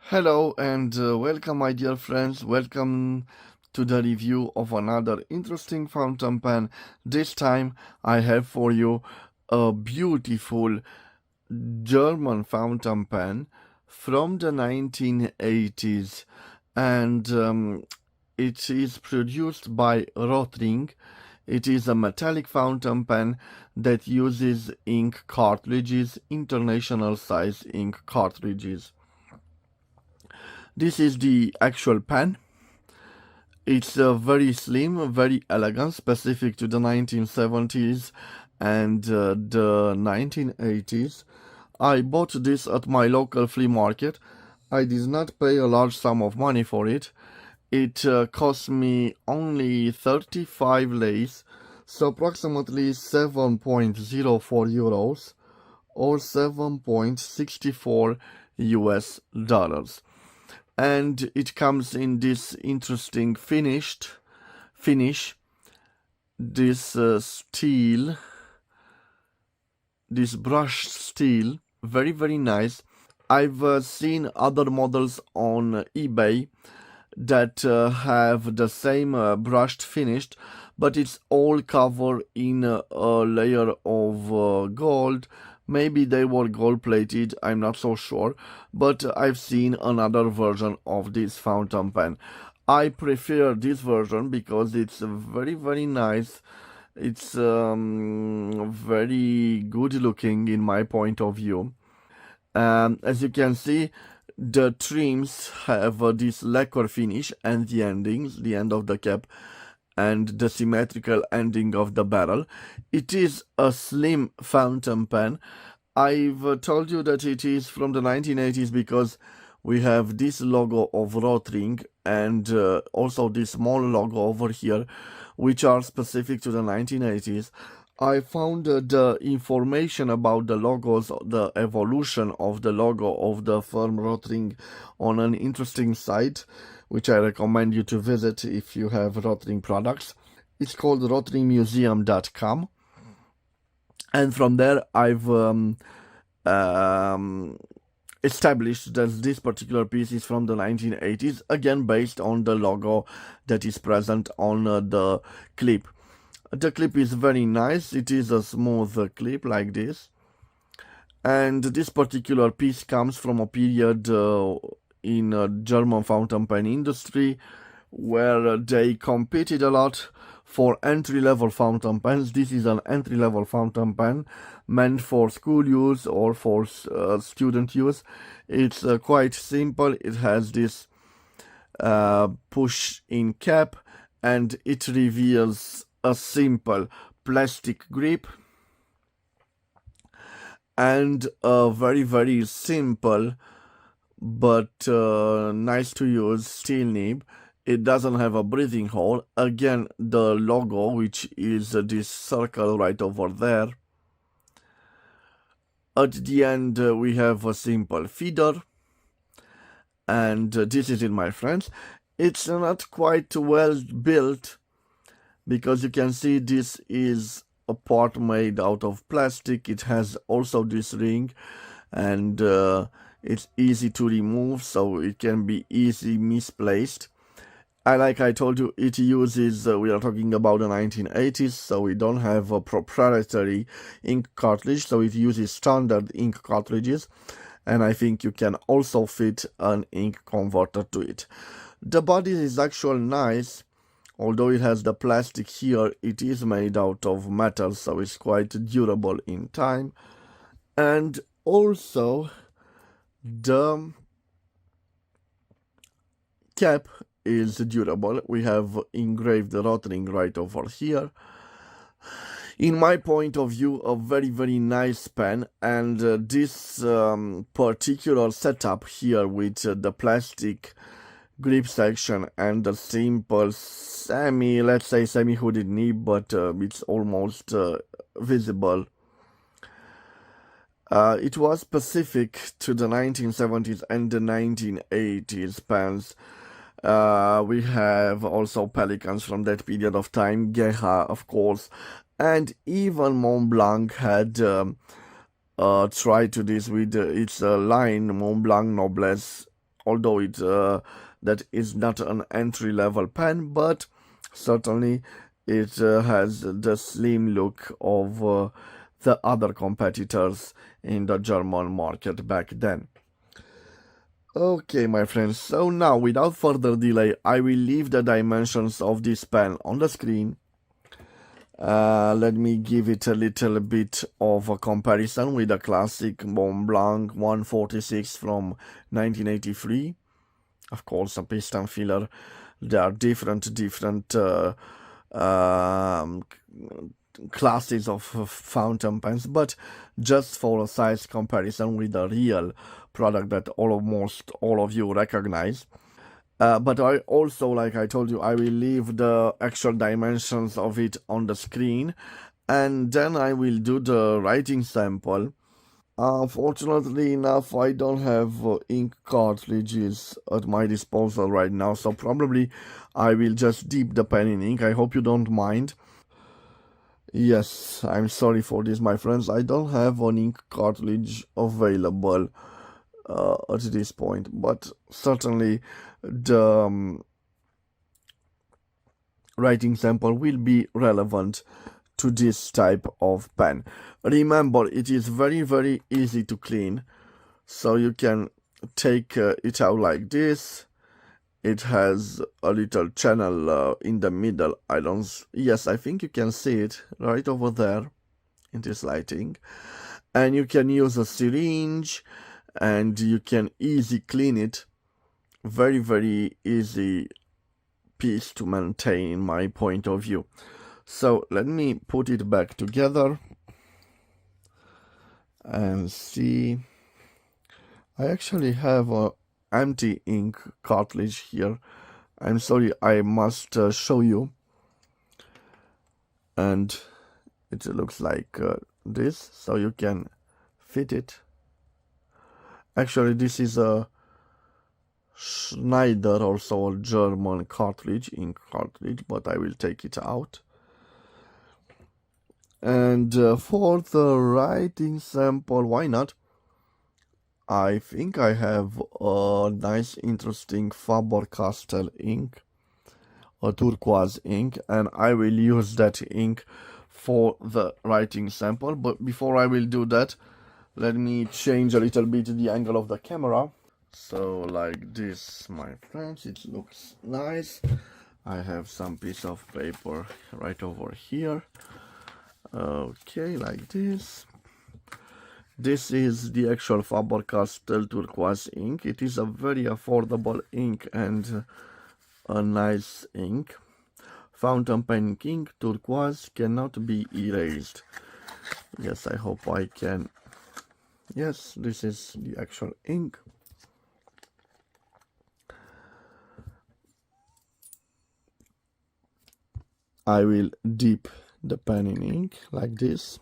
Hello and welcome, my dear friends. Welcome to the review of another interesting fountain pen. This time I have for you a beautiful German fountain pen from the 1980s, and it is produced by ROTRING. It is a metallic fountain pen that uses ink cartridges, international size ink cartridges. This is the actual pen. It's very slim, very elegant, specific to the 1970s and the 1980s. I bought this at my local flea market. I did not pay a large sum of money for it. It cost me only 35 leis, so approximately 7.04 euros or 7.64 US dollars. And it comes in this interesting finish, this steel, this brushed steel, very nice. I've seen other models on eBay that have the same brushed finish, but it's all covered in a layer of gold. Maybe they were gold plated, I'm not so sure, but I've seen another version of this fountain pen. I prefer this version because it's very nice. It's very good looking in my point of view. As you can see, the trims have this lacquer finish and the endings, the end of the cap and the symmetrical ending of the barrel. It is a slim fountain pen. I've told you that it is from the 1980s because we have this logo of ROTRING and also this small logo over here, which are specific to the 1980s. I found the information about the logos, the evolution of the logo of the firm ROTRING on an interesting site, which I recommend you to visit if you have ROTRING products. It's called rotringmuseum.com. And from there, I've established that this particular piece is from the 1980s, again based on the logo that is present on the clip. The clip is very nice. It is a smooth clip like this. And this particular piece comes from a period in German fountain pen industry where they competed a lot for entry-level fountain pens. This is an entry-level fountain pen meant for school use or for student use. It's quite simple. It has this push-in cap and it reveals a simple plastic grip and a very simple but nice to use steel nib. It doesn't have a breathing hole. Again, the logo, which is this circle right over there. At the end, we have a simple feeder. And this is it, my friends. It's not quite well built because you can see this is a part made out of plastic. It has also this ring and it's easy to remove, so it can be easily misplaced. Like I told you, it uses, we are talking about the 1980s, so we don't have a proprietary ink cartridge, so it uses standard ink cartridges, and I think you can also fit an ink converter to it. The body is actually nice, although it has the plastic here, it is made out of metal, so it's quite durable in time. And also, the cap is durable. We have engraved the ROTRING right over here. In my point of view, a very nice pen, and this particular setup here with the plastic grip section and the simple let's say semi-hooded nib, but it's almost visible. It was specific to the 1970s and the 1980s pens. We have also Pelicans from that period of time, Geha, of course, and even Montblanc had tried to this with its line Montblanc Noblesse although that is not an entry-level pen, but certainly it has the slim look of the other competitors in the German market back then. Okay, my friends, so now without further delay, I will leave the dimensions of this pen on the screen. Let me give it a little bit of a comparison with the classic Montblanc 146 from 1983. Of course, a piston filler. There are different classes of fountain pens, but just for a size comparison with the real product that almost all of you recognize. But I also, like I told you, I will leave the actual dimensions of it on the screen, and then I will do the writing sample. Fortunately enough, I don't have ink cartridges at my disposal right now, so probably I will just dip the pen in ink. I hope you don't mind. Yes, I'm sorry for this, my friends. I don't have an ink cartridge available at this point, but certainly the writing sample will be relevant to this type of pen. Remember, it is very easy to clean, so you can take it out like this. It has a little channel in the middle. Yes, I think you can see it right over there in this lighting. And you can use a syringe, and you can easily clean it. Very easy piece to maintain in my point of view. So let me put it back together and see. I actually have a empty ink cartridge here. I'm sorry, I must show you. And it looks like this, so you can fit it. Actually, this is a Schneider, also a German cartridge, ink cartridge, but I will take it out. And for the writing sample, why not? I think I have a nice, interesting Faber-Castell ink, a turquoise ink, and I will use that ink for the writing sample. But before I will do that, let me change a little bit the angle of the camera. So like this, my friends, it looks nice. I have some piece of paper right over here. Okay, like this. This is the actual Faber-Castell turquoise ink. It is a very affordable ink and a nice ink. Fountain pen ink, turquoise, cannot be erased. Yes, I hope I can. Yes, this is the actual ink. I will dip the pen in ink like this.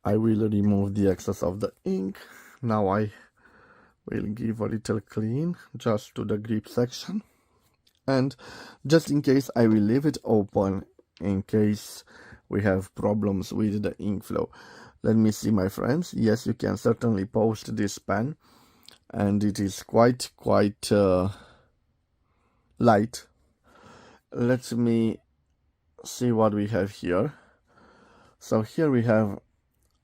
I will remove the excess of the ink. Now I will give a little clean just to the grip section. And just in case, I will leave it open in case we have problems with the ink flow. Let me see, my friends. Yes, you can certainly post this pen, and it is quite light. Let me see what we have here. So here we have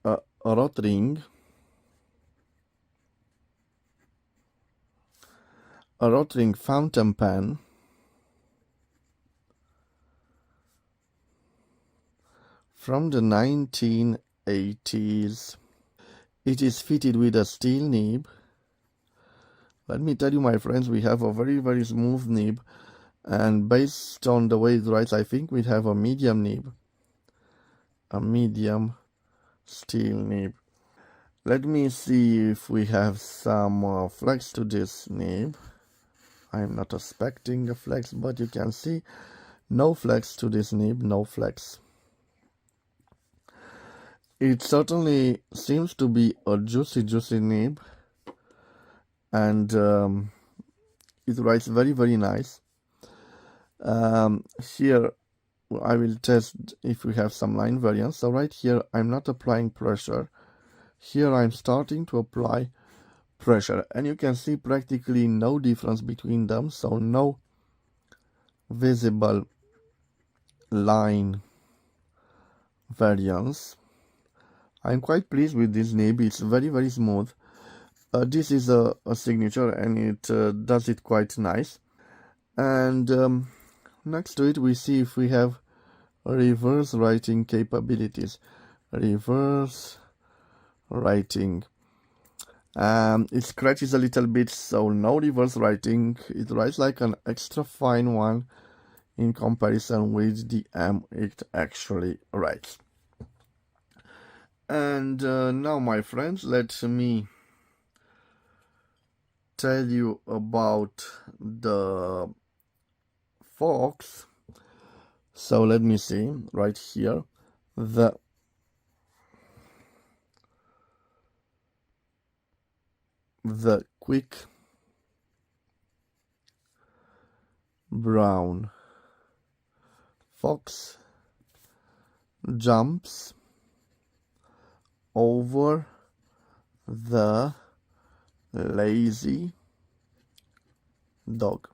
a ROTRING fountain pen from the 1980s. It is fitted with a steel nib. Let me tell you, my friends, we have a very smooth nib, and based on the way it writes, I think we have a medium nib, a medium steel nib. Let me see if we have some flex to this nib. I'm not expecting a flex, but you can see no flex to this nib, no flex. It certainly seems to be a juicy nib, and it writes very nice. Here I will test if we have some line variance. So right here I'm not applying pressure. Here I'm starting to apply pressure, and you can see practically no difference between them, so no visible line variance. I'm quite pleased with this nib. It's very smooth. This is a signature, and it does it quite nice. And next to it we see if we have reverse writing capabilities. Reverse writing. It scratches a little bit, so no reverse writing. It writes like an extra fine one in comparison with the M it actually writes. And now, my friends, let me tell you about the Fox. So let me see right here, the quick brown fox jumps over the lazy dog.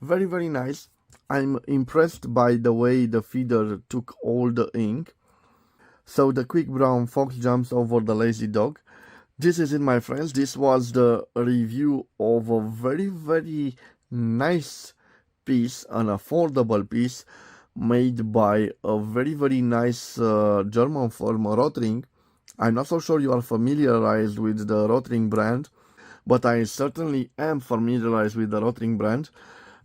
Very nice. I'm impressed by the way the feeder took all the ink. So the quick brown fox jumps over the lazy dog. This is it, my friends. This was the review of a very nice piece, an affordable piece made by a very nice German firm, ROTRING. I'm not so sure you are familiarized with the ROTRING brand, but I certainly am familiarized with the ROTRING brand.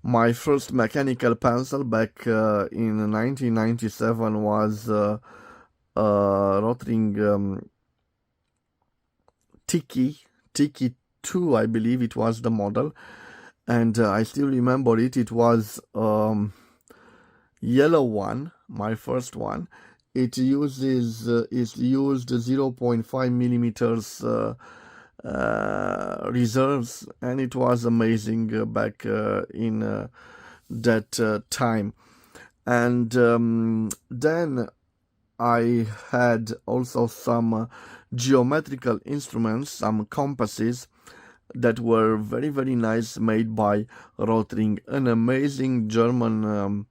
My first mechanical pencil back in 1997 was ROTRING Tiki 2, I believe it was the model, and I still remember it. It was yellow one, my first one. It uses is used 0.5 millimeters reserves, and it was amazing back in that time. And then I had also some geometrical instruments, some compasses that were very nice, made by ROTRING, an amazing German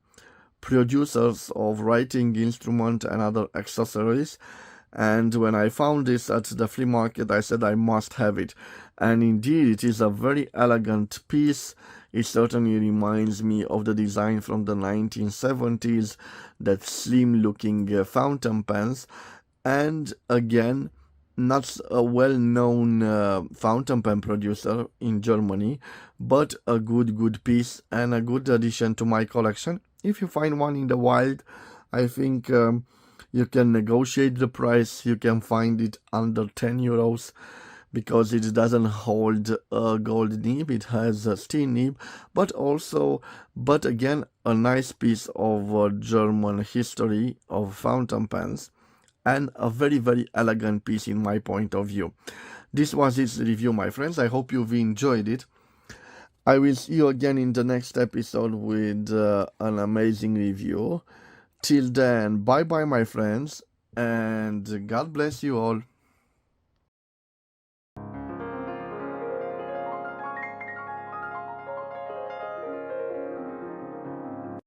producers of writing instrument and other accessories. And when I found this at the flea market, I said I must have it. And indeed, it is a very elegant piece. It certainly reminds me of the design from the 1970s, that slim looking fountain pens. And again, not a well-known fountain pen producer in Germany, but a good piece and a good addition to my collection. If you find one in the wild, I think you can negotiate the price. You can find it under 10 euros because it doesn't hold a gold nib. It has a steel nib, but again, a nice piece of German history of fountain pens, and a very elegant piece in my point of view. This was its review, my friends. I hope you've enjoyed it. I will see you again in the next episode with an amazing review. Till then, bye my friends, and God bless you all.